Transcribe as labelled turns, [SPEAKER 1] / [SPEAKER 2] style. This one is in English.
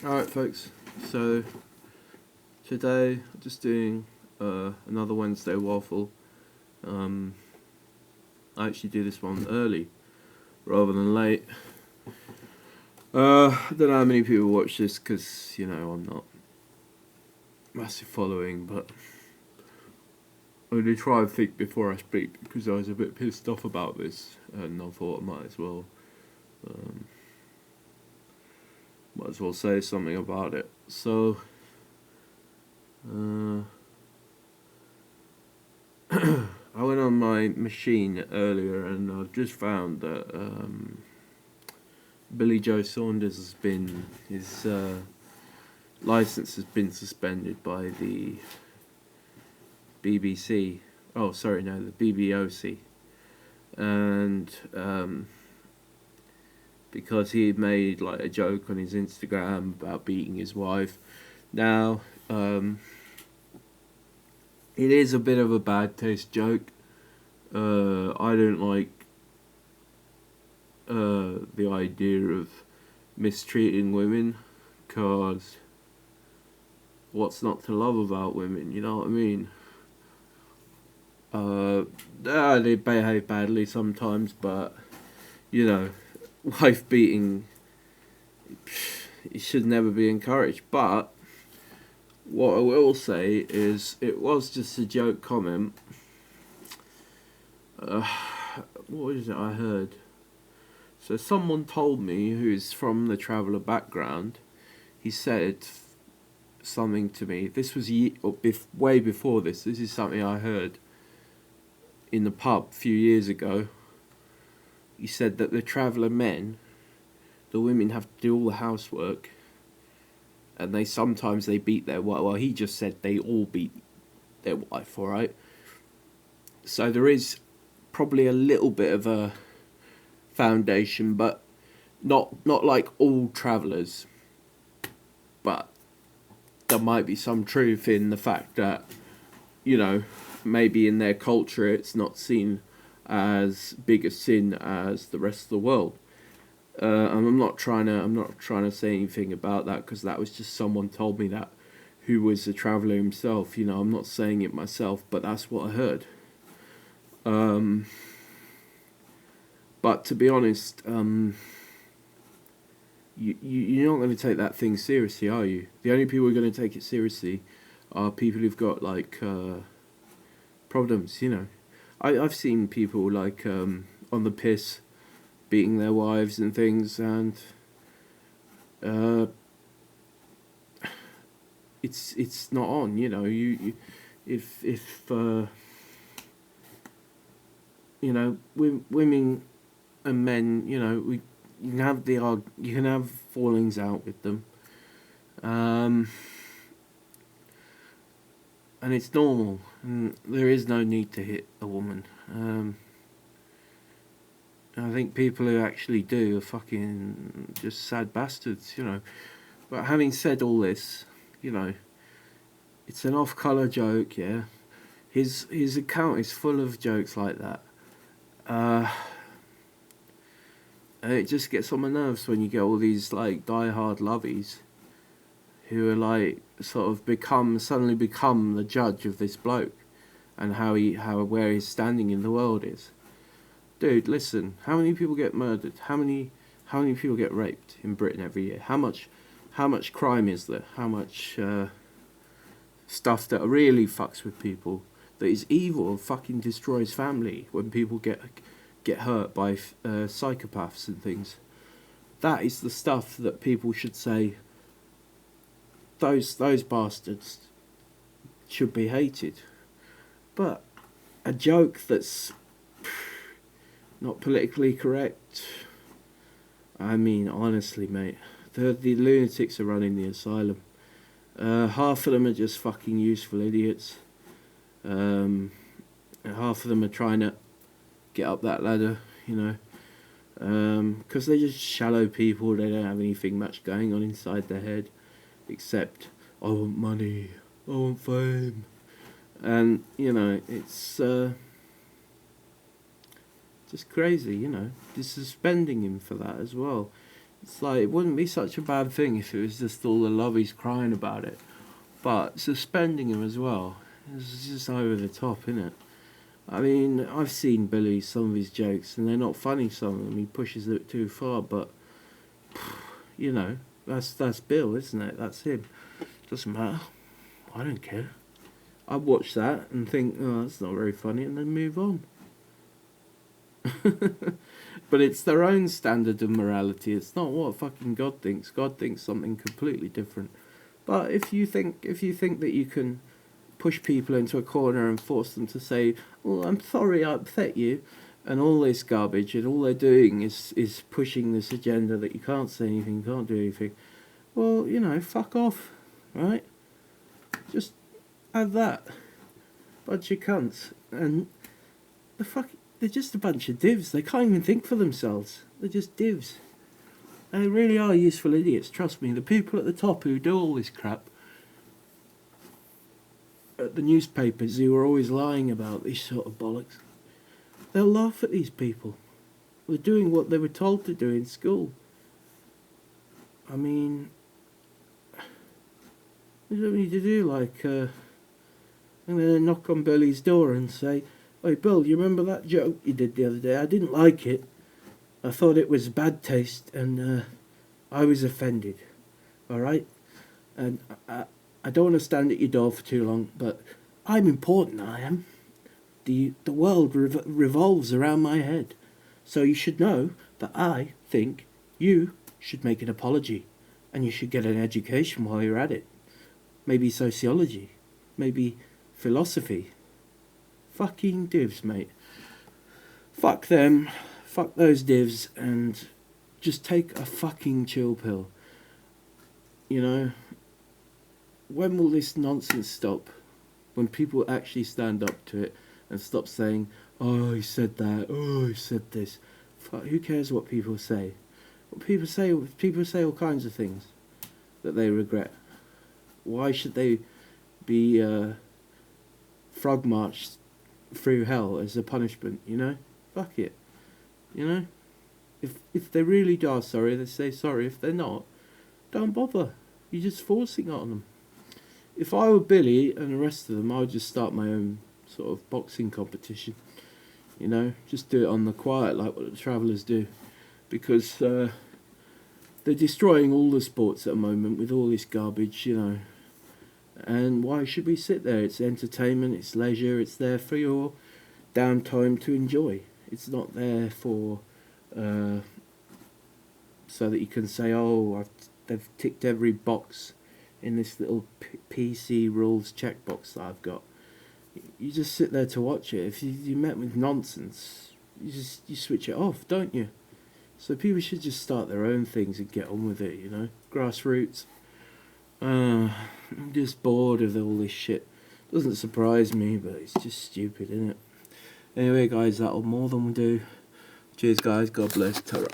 [SPEAKER 1] Alright folks, so today I'm just doing another Wednesday waffle. I actually do this one early rather than late. I don't know how many people watch this because, you know, I'm not massive following, but I'm going to try and think before I speak because I was a bit pissed off about this and I thought I might as well say something about it. So I went on my machine earlier and I've just found that Billy Joe Saunders has been, his license has been suspended by the BBC. Oh, sorry, no, the BBOC. And because he made like a joke on his Instagram about beating his wife. Now, it is a bit of a bad taste joke. I don't like the idea of mistreating women, cause what's not to love about women, you know what I mean? They behave badly sometimes, but you know, wife beating, it should never be encouraged. But what I will say is it was just a joke comment. What is it I heard? So someone told me, who's from the traveller background, he said something to me. This was way before this. This is something I heard in the pub a few years ago. He said that the traveller men, the women have to do all the housework, and sometimes they beat their wife. Well, he just said they all beat their wife, alright? So there is probably a little bit of a foundation, but not like all travellers. But there might be some truth in the fact that, you know, maybe in their culture it's not seen as big a sin as the rest of the world. And I'm not trying to say anything about that because that was just someone told me that, who was a traveller himself. You know, I'm not saying it myself, but that's what I heard. But to be honest, you're not going to take that thing seriously, are you? The only people who are going to take it seriously are people who've got like problems. You know, I've seen people like on the piss beating their wives and things, and it's not on. You know, if you know, women and men, you know, you can have fallings out with them, and it's normal, and there is no need to hit a woman. I think people who actually do are fucking just sad bastards, you know. But having said all this, you know, it's an off-colour joke, yeah. His account is full of jokes like that. And it just gets on my nerves when you get all these like die-hard lovies who are like sort of suddenly become the judge of this bloke and where his standing in the world is. Dude, listen, how many people get murdered? How many people get raped in Britain every year? How much crime is there? How much stuff that really fucks with people, that is evil and fucking destroys family when people get hurt by psychopaths and things. That is the stuff that people should say, those bastards should be hated. But a joke that's not politically correct, I mean, honestly, mate, the lunatics are running the asylum. Half of them are just fucking useful idiots. And half of them are trying to get up that ladder, you know, because they're just shallow people. They don't have anything much going on inside their head except, I want money, I want fame, and you know, it's just crazy, you know. They're suspending him for that as well. It's like, it wouldn't be such a bad thing if it was just all the lovies crying about it. But suspending him as well, it's just over the top, isn't it? I mean, I've seen Billy, some of his jokes, and they're not funny, some of them. He pushes it too far, but, you know, that's Bill, isn't it? That's him. Doesn't matter. I don't care. I watch that and think, oh, that's not very funny, and then move on. But it's their own standard of morality. It's not what fucking God thinks. God thinks something completely different. But if you think that you can push people into a corner and force them to say, "Well, I'm sorry I upset you," and all this garbage, and all they're doing is pushing this agenda that you can't say anything, can't do anything. Well, you know, fuck off, right? Just have that. Bunch of cunts. And they're just a bunch of divs. They can't even think for themselves. They're just divs. They really are useful idiots, trust me. The people at the top who do all this crap, at the newspapers who are always lying about this sort of bollocks, they'll laugh at these people. They're doing what they were told to do in school. I mean, what do we need to do? Like, I'm going to knock on Billy's door and say, "Hey Bill, you remember that joke you did the other day? I didn't like it. I thought it was bad taste, and I was offended. Alright? And I don't want to stand at your door for too long, but I'm important, I am. The world revolves around my head. So you should know that I think you should make an apology, and you should get an education while you're at it. Maybe sociology, maybe philosophy." Fucking divs, mate. Fuck them, fuck those divs, and just take a fucking chill pill. You know, when will this nonsense stop? When people actually stand up to it and stop saying, "Oh, he said that, oh, he said this." Fuck, who cares what people say? What people say all kinds of things that they regret. Why should they be frog marched through hell as a punishment, you know? Fuck it. You know? If they really are sorry, they say sorry. If they're not, don't bother. You're just forcing it on them. If I were Billy and the rest of them, I would just start my own sort of boxing competition. You know? Just do it on the quiet like what the Travellers do. Because they're destroying all the sports at the moment with all this garbage, you know. And why should we sit there? It's entertainment, it's leisure, it's there for your downtime to enjoy. It's not there for so that you can say, "Oh, they've ticked every box in this little PC rules checkbox that I've got." You just sit there to watch it. If you met with nonsense, you switch it off, don't you? So people should just start their own things and get on with it, you know? Grassroots. I'm just bored of all this shit. Doesn't surprise me, but it's just stupid, isn't it? Anyway, guys, that'll more than do. Cheers, guys. God bless. Ta-ra.